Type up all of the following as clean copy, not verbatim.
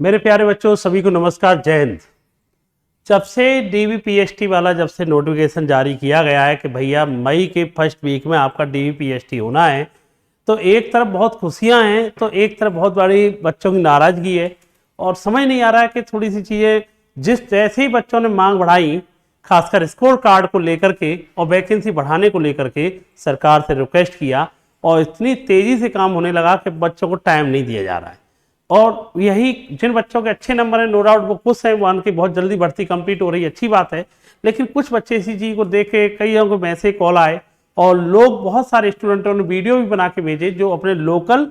मेरे प्यारे बच्चों, सभी को नमस्कार, जय हिंद। जब से डीवीपीएसटी वाला जब से नोटिफिकेशन जारी किया गया है कि भैया मई के फर्स्ट वीक में आपका डीवीपीएसटी होना है, तो एक तरफ बहुत खुशियां हैं तो एक तरफ बहुत बड़ी बच्चों की नाराजगी है। और समझ नहीं आ रहा है कि थोड़ी सी चीज़ें जिस जैसे ही बच्चों ने मांग बढ़ाई, खासकर स्कोर कार्ड को लेकर के और वैकेंसी बढ़ाने को लेकर के सरकार से रिक्वेस्ट किया और इतनी तेज़ी से काम होने लगा कि बच्चों को टाइम नहीं दिया जा रहा है। और यही जिन बच्चों के अच्छे नंबर हैं, नो डाउट वो खुश हैं, वन की बहुत जल्दी भर्ती कंप्लीट हो रही है, अच्छी बात है। लेकिन कुछ बच्चे इसी चीज़ को देख के कई लोगों को मैसेज कॉल आए और लोग बहुत सारे स्टूडेंटों ने वीडियो भी बना के भेजे जो अपने लोकल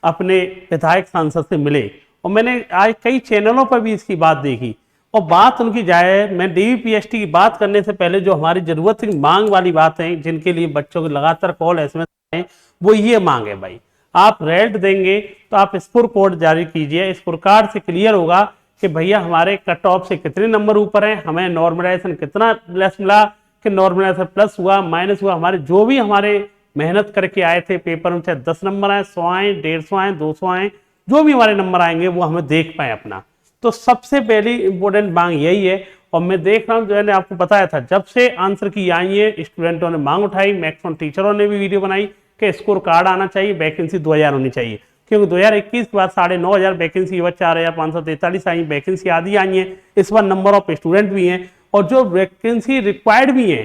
अपने विधायक सांसद से मिले। और मैंने आज कई चैनलों पर भी इसकी बात देखी और बात उनकी जाए। मैं डीवीपीएसटी की बात करने से पहले जो हमारी जरूरत की मांग वाली बात है, जिनके लिए बच्चों के लगातार कॉल एसएमएस हैं, वो ये मांग है भाई, आप रेल्ट देंगे तो आप स्कोर कोड जारी कीजिए। स्कोर कार्ड से क्लियर होगा कि भैया हमारे कट ऑफ से कितने नंबर ऊपर हैं, हमें नॉर्मलाइजेशन कितना लेस मिला, कि नॉर्मलाइजेशन प्लस हुआ माइनस हुआ, हमारे जो भी हमारे मेहनत करके आए थे पेपर में, चाहे 10 नंबर आए, 100 आए, 150 आए, 200 आए, जो भी हमारे नंबर आएंगे वो हमें देख पाए अपना। तो सबसे पहली इंपॉर्टेंट मांग यही है। और मैं देख रहा हूँ, जो मैंने आपको बताया था, जब से आंसर की आई है स्टूडेंटों ने मांग उठाई, मैक्सिमम टीचरों ने भी वीडियो बनाई कि स्कोर कार्ड आना चाहिए, वैकेंसी 2000 होनी चाहिए, क्योंकि 2021 के बाद 9500 वैकेंसी, 4543 आई, वैकेंसी आदि आई है। इस बार नंबर ऑफ स्टूडेंट भी हैं और जो वैकेंसी रिक्वायर्ड भी है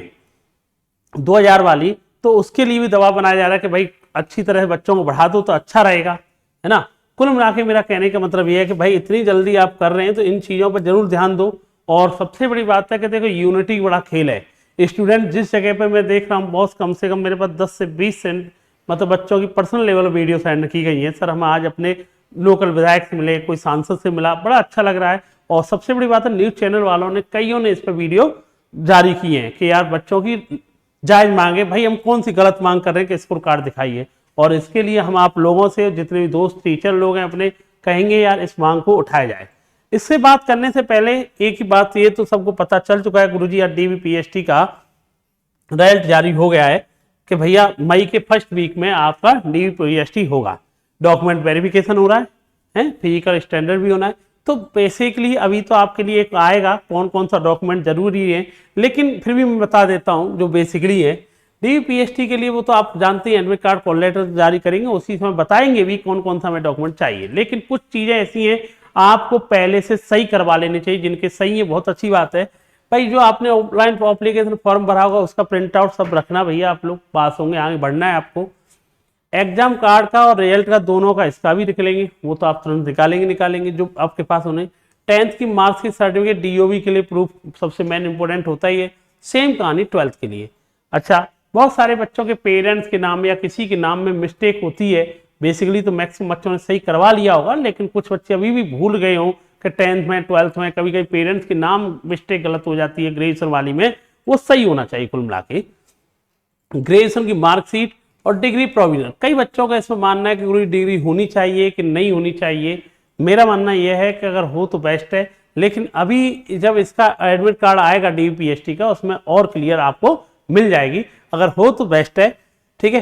2000 वाली, तो उसके लिए भी दबाव बनाया जा रहा है कि भाई अच्छी तरह बच्चों को बढ़ा दो तो अच्छा रहेगा, है ना। कुल मिला के मेरा कहने का मतलब यह है कि भाई इतनी जल्दी आप कर रहे हैं तो इन चीज़ों पर जरूर ध्यान दो। और सबसे बड़ी बात है कि देखो, यूनिटी बड़ा खेल है। स्टूडेंट जिस जगह पे मैं देख रहा हूँ, बहुत कम से कम मेरे पास 10 से 20 मतलब बच्चों की पर्सनल लेवल वीडियो सेंड की गई है। सर हम आज अपने लोकल विधायक से मिले, कोई सांसद से मिला, बड़ा अच्छा लग रहा है। और सबसे बड़ी बात है, न्यूज़ चैनल वालों ने कईयों ने इस पर वीडियो जारी किए हैं कि यार बच्चों की जायज मांगे, भाई हम कौन सी गलत मांग कर रहे हैं कि स्कोर कार्ड दिखाइए। और इसके लिए हम आप लोगों से, जितने भी दोस्त टीचर लोग हैं अपने, कहेंगे यार इस मांग को उठाया जाए। इससे बात करने से पहले एक ही बात, ये तो सबको पता चल चुका है गुरुजी, यार डीवीपीएसटी का रिजल्ट जारी हो गया है कि भैया मई के फर्स्ट वीक में आपका डीवीपीएसटी होगा। डॉक्यूमेंट वेरिफिकेशन हो रहा है, फिजिकल स्टैंडर्ड भी होना है। तो बेसिकली अभी तो आपके लिए एक आएगा कौन कौन सा डॉक्यूमेंट जरूरी है, लेकिन फिर भी मैं बता देता हूं जो बेसिकली है डीवीपीएसटी के लिए। वो तो आप जानते हैं, एडमिट कार्ड कॉल लेटर जारी करेंगे, उसी समय बताएंगे भी कौन कौन सा हमें डॉक्यूमेंट चाहिए। लेकिन कुछ चीजें ऐसी हैं आपको पहले से सही करवा लेनी चाहिए। जिनके सही है बहुत अच्छी बात है भाई। जो आपने ऑफलाइन एप्लीकेशन फॉर्म भरा होगा उसका प्रिंट आउट सब रखना भैया, आप लोग पास होंगे, आगे बढ़ना है आपको। एग्जाम कार्ड का और रिजल्ट का दोनों का इसका भी निकलेंगे, वो तो आप तुरंत निकालेंगे जो आपके पास होने। 10th की मार्क्स की सर्टिफिकेट डीओबी के लिए प्रूफ सबसे मेन इंपॉर्टेंट होता ही है। सेम कहानी 12th के लिए। अच्छा, बहुत सारे बच्चों के पेरेंट्स के नाम या किसी के नाम में मिस्टेक होती है। बेसिकली तो मैक्सिमम बच्चों ने सही करवा लिया होगा, लेकिन कुछ बच्चे अभी भी भूल गए हों कि 10th में 12th में कभी कभी पेरेंट्स के नाम मिस्टेक गलत हो जाती है। ग्रेजुएशन वाली में वो सही होना चाहिए। कुल मिला के ग्रेजुएशन की मार्कशीट और डिग्री प्रोविजनल, कई बच्चों का इसमें मानना है कि पूरी डिग्री होनी चाहिए कि नहीं होनी चाहिए। मेरा मानना यह है कि अगर हो तो बेस्ट है, लेकिन अभी जब इसका एडमिट कार्ड आएगा डीवीपीएसटी का, उसमें और क्लियर आपको मिल जाएगी। अगर हो तो बेस्ट है, ठीक है।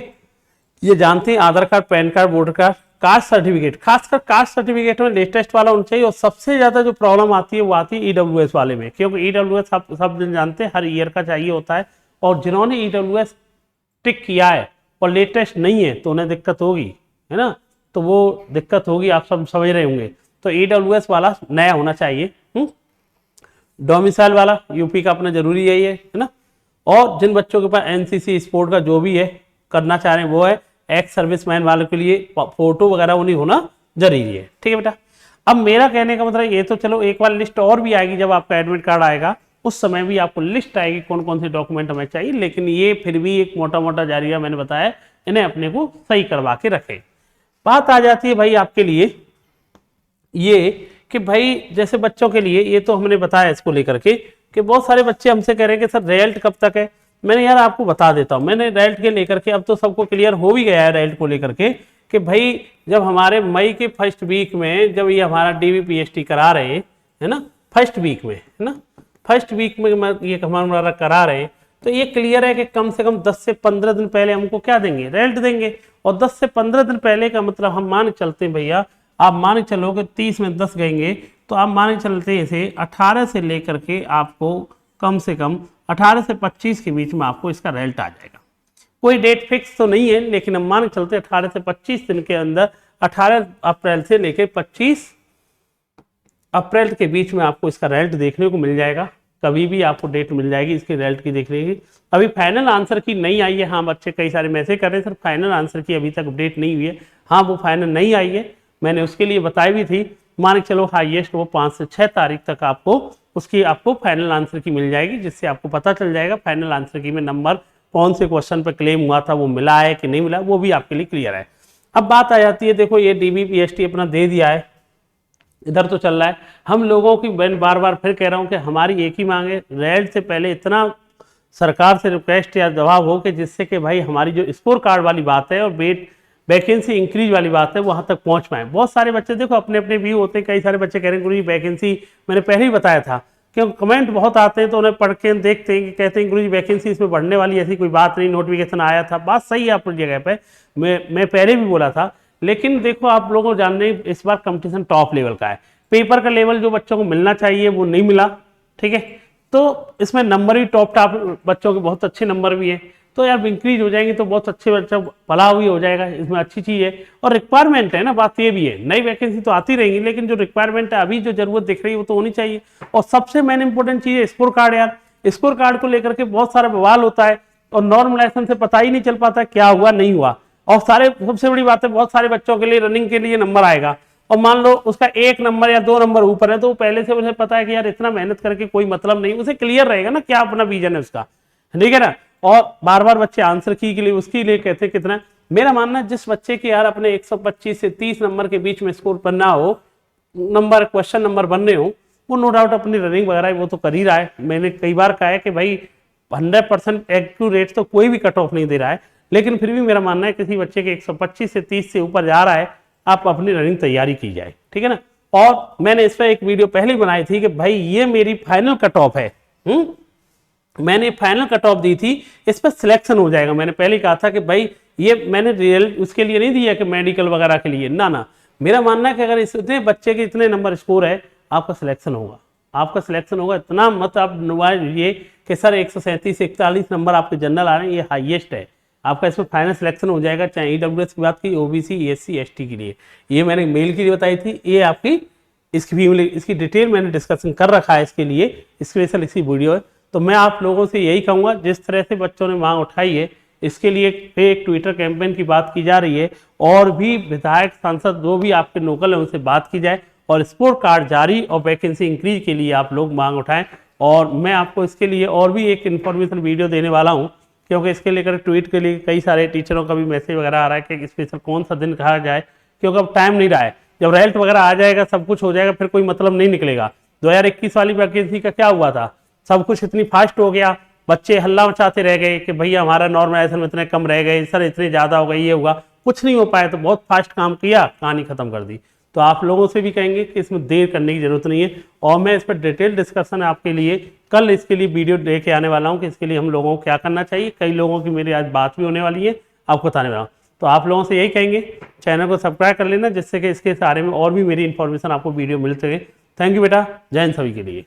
ये जानते हैं, Aadhaar card, pan card, voter card, caste certificate, खासकर कास्ट सर्टिफिकेट में लेटेस्ट वाला होना चाहिए। और सबसे ज्यादा जो प्रॉब्लम आती है वो आती है ईडब्ल्यूएस वाले में, क्योंकि ईडब्ल्यूएस सब दिन जानते हैं हर ईयर का चाहिए होता है। और जिन्होंने ईडब्ल्यूएस टिक किया है और लेटेस्ट नहीं है तो उन्हें दिक्कत होगी, है ना। तो वो दिक्कत होगी, आप सब समझ रहे होंगे। तो ईडब्ल्यूएस वाला नया होना चाहिए। डोमिसाइल वाला यूपी का अपना जरूरी है ये, है ना। और जिन बच्चों के पास एनसीसी स्पोर्ट का जो भी है करना चाह रहे हैं वो है, एक्स सर्विसमैन वालों के लिए फोटो वगैरह वो नहीं होना जरूरी है, ठीक है बेटा। अब मेरा कहने का मतलब ये, तो चलो एक बार लिस्ट और भी आएगी जब आपका एडमिट कार्ड आएगा, उस समय भी आपको लिस्ट आएगी कौन कौन से डॉक्यूमेंट हमें चाहिए। लेकिन ये फिर भी एक मोटा मोटा जारिया मैंने बताया, इन्हें अपने को सही करवा के रखें। बात आ जाती है भाई आपके लिए ये कि भाई जैसे बच्चों के लिए, ये तो हमने बताया इसको लेकर के कि बहुत सारे बच्चे हमसे कह रहे हैं कि सर रिजल्ट कब तक है। मैंने यार आपको बता देता हूं, मैंने रिजल्ट के लेकर के अब तो सबको क्लियर हो भी गया है रिजल्ट को लेकर के कि भाई जब हमारे मई के फर्स्ट वीक में जब ये हमारा डीवीपीएसटी करा रहे हैं, है ना, फर्स्ट वीक में, है ना, फर्स्ट वीक में ये हमारा करा रहे हैं, तो ये क्लियर है कि कम से कम 10 से 15 दिन पहले हमको क्या देंगे, रिजल्ट देंगे। और 10 से 15 दिन पहले का मतलब हम मान चलते हैं भैया, आप मान के चलो कि 30 में 10 गएंगे तो आप मान के चलते इसे 18 से लेकर के आपको कम से कम 18 से 25 के बीच में आपको इसका रिजल्ट आ जाएगा। कोई डेट फिक्स तो नहीं है, लेकिन हम मान के चलते 18 से 25 दिन के अंदर 18 अप्रैल से लेकर 25 अप्रैल के बीच में आपको इसका रिजल्ट देखने को मिल जाएगा। कभी भी आपको डेट मिल जाएगी इसके रिजल्ट की देखने की। अभी फाइनल आंसर की नहीं आई है। हाँ, बच्चे कई सारे मैसेज कर रहे हैं सर फाइनल आंसर की अभी तक अपडेट नहीं हुई है। हाँ, वो फाइनल नहीं आई है, मैंने उसके लिए बताई भी थी। मान के चलो हाईएस्ट वो 5 से 6 तारीख तक आपको उसकी आपको फाइनल आंसर की मिल जाएगी, जिससे आपको पता चल जाएगा फाइनल आंसर की में नंबर कौन से क्वेश्चन पर क्लेम हुआ था, वो मिला है कि नहीं मिला, वो भी आपके लिए क्लियर है। अब बात आ जाती है, देखो ये DBPST अपना दे दिया है, इधर तो चल रहा है। हम लोगों की, मैं बार बार फिर कह रहा हूं कि हमारी एक ही मांग है, रिजल्ट से पहले इतना सरकार से रिक्वेस्ट या दबाव हो कि जिससे कि भाई हमारी जो स्कोर कार्ड वाली बात है और वैकेंसी इंक्रीज वाली बात है वहां तक पहुंच पाए। बहुत सारे बच्चे देखो अपने अपने व्यू होते हैं, कई सारे बच्चे कह रहे हैं गुरु जी वैकेंसी, मैंने पहले ही बताया था क्योंकि कमेंट बहुत आते हैं तो उन्हें पढ़ के देखते हैं कि कहते हैं गुरु जी वैकेंसी इसमें बढ़ने वाली ऐसी कोई बात नहीं, नोटिफिकेशन आया था। बात सही है अपनी जगह पे, मैं पहले भी बोला था। लेकिन देखो आप लोगों को जानने इस बार कंपटीशन टॉप लेवल का है, पेपर का लेवल जो बच्चों को मिलना चाहिए वो नहीं मिला, ठीक है। तो इसमें नंबर भी टॉप बच्चों के बहुत अच्छे नंबर भी हैं, तो यार इंक्रीज हो जाएंगे तो बहुत अच्छे बच्चा भला भी हो जाएगा, इसमें अच्छी चीज़ है। और रिक्वायरमेंट है ना, बात ये भी है, नई वैकेंसी तो आती रहेंगी लेकिन जो रिक्वायरमेंट है अभी जो जरूरत दिख रही है वो तो होनी चाहिए। और सबसे मेन इंपॉर्टेंट चीज़ है स्कोर कार्ड। यार स्कोर कार्ड को लेकर के बहुत सारा बवाल होता है और नॉर्मलाइजेशन से पता ही नहीं चल पाता क्या हुआ नहीं हुआ। और सबसे बड़ी बात है, बहुत सारे बच्चों के लिए रनिंग के लिए नंबर आएगा और मान लो उसका 1 नंबर या 2 नंबर ऊपर है तो पहले से उसे पता है कि यार इतना मेहनत करके कोई मतलब नहीं, उसे क्लियर रहेगा ना क्या अपना विजन है उसका, ठीक है ना। और बार बार बच्चे आंसर की के लिए उसके लिए कहते हैं कितना, मेरा मानना है जिस बच्चे के यार अपने 125 से 30 नंबर के बीच में स्कोर बनना हो, नंबर क्वेश्चन नंबर बनने हो, वो नो डाउट अपनी रनिंग वगैरह वो तो कर ही रहा है। मैंने कई बार कहा है कि भाई 100% एक्यूरेट तो कोई भी कट ऑफ नहीं दे रहा है, लेकिन फिर भी मेरा मानना है किसी बच्चे के 125 से 30 से ऊपर जा रहा है, आप अपनी रनिंग तैयारी की जाए, ठीक है ना। और मैंने इस पर एक वीडियो पहले बनाई थी कि भाई ये मेरी फाइनल कट ऑफ है, मैंने फाइनल कट ऑफ दी थी, इस पर सिलेक्शन हो जाएगा। मैंने पहले कहा था कि भाई ये मैंने रिजल्ट उसके लिए नहीं दिया कि मेडिकल वगैरह के लिए, ना मेरा मानना है कि अगर इतने बच्चे के इतने नंबर स्कोर है आपका सिलेक्शन होगा, आपका सिलेक्शन होगा। इतना मत आप ये कि सर 137 से 41 नंबर आपके जनरल आ रहे हैं, ये हाईएस्ट है आपका, इसमें फाइनल सिलेक्शन हो जाएगा। चाहे EWS की बात की, OBC SC ST के लिए, ये मैंने मेल के लिए बताई थी, ये आपकी इसकी डिटेल मैंने डिस्कशन कर रखा है, इसके लिए स्पेशल इसी वीडियो है। तो मैं आप लोगों से यही कहूँगा, जिस तरह से बच्चों ने मांग उठाई है इसके लिए एक ट्विटर कैंपेन की बात की जा रही है और भी विधायक सांसद जो भी आपके लोकल है उनसे बात की जाए और स्कोर कार्ड जारी और वैकेंसी इंक्रीज के लिए आप लोग मांग उठाएं। और मैं आपको इसके लिए और भी एक इन्फॉर्मेशन वीडियो देने वाला हूं, क्योंकि इसके लेकर ट्वीट के लिए कई सारे टीचरों का भी मैसेज वगैरह आ रहा है कि स्पेशल कौन सा दिन कहा जाए, क्योंकि अब टाइम नहीं रहा है। जब रिजल्ट वगैरह आ जाएगा, सब कुछ हो जाएगा, फिर कोई मतलब नहीं निकलेगा। 2021 वाली वैकेंसी का क्या हुआ था, सब कुछ इतनी फास्ट हो गया, बच्चे हल्ला मचाते रह गए कि भैया हमारा नॉर्मलाइजेशन में इतने कम रह गए, सर इतने ज़्यादा हो गए, ये होगा, कुछ नहीं हो पाया। तो बहुत फास्ट काम किया, कहानी खत्म कर दी। तो आप लोगों से भी कहेंगे कि इसमें देर करने की जरूरत नहीं है और मैं इस पर डिटेल डिस्कशन आपके लिए कल इसके लिए वीडियो लेके आने वाला हूं कि इसके लिए हम लोगों को क्या करना चाहिए। कई लोगों की मेरी आज बात भी होने वाली है, आपको बताने वाला हूँ। तो आप लोगों से यही कहेंगे चैनल को सब्सक्राइब कर लेना, जिससे कि इसके बारे में और भी मेरी इन्फॉर्मेशन आपको वीडियो मिल सके। थैंक यू बेटा, जय हिंद सभी के लिए।